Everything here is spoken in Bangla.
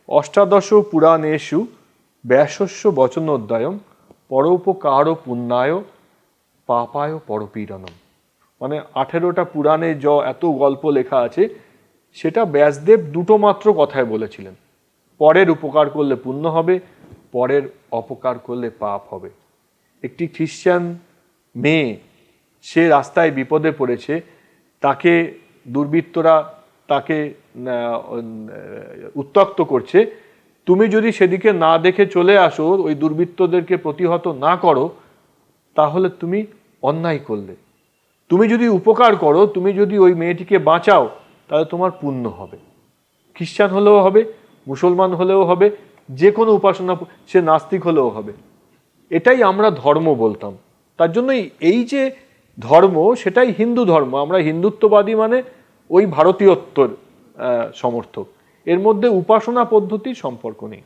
অষ্টাদশ পুরাণেষু ব্যাসস্য বচনোদ্বয়ম পরোপকার পুণ্যায় পাপায় পরপীড়নম। মানে 18টা পুরাণে এত গল্প লেখা আছে সেটা ব্যাসদেব দুটো মাত্র কথায় বলেছিলেন। পরের উপকার করলে পুণ্য হবে, পরের অপকার করলে পাপ হবে। একটি খ্রিস্টান মেয়ে, সে রাস্তায় বিপদে পড়েছে, তাকে দুর্বৃত্তরা তাকে উত্ত্যক্ত করছে, তুমি যদি সেদিকে না দেখে চলে আসো, ওই দুর্বৃত্তদেরকে প্রতিহত না করো, তাহলে তুমি অন্যায় করলে। তুমি যদি উপকার করো, তুমি যদি ওই মেয়েটিকে বাঁচাও, তাহলে তোমার পুণ্য হবে। খ্রিস্টান হলেও হবে, মুসলমান হলেও হবে, যে কোনো উপাসনা, সে নাস্তিক হলেও হবে। এটাই আমরা ধর্ম বলতাম। তার জন্যই এই যে ধর্ম, সেটাই হিন্দু ধর্ম। আমরা হিন্দুত্ববাদী মানে ওই ভারতীয়ত্বর সমর্থক। এর মধ্যে উপাসনা পদ্ধতির সম্পর্ক নেই।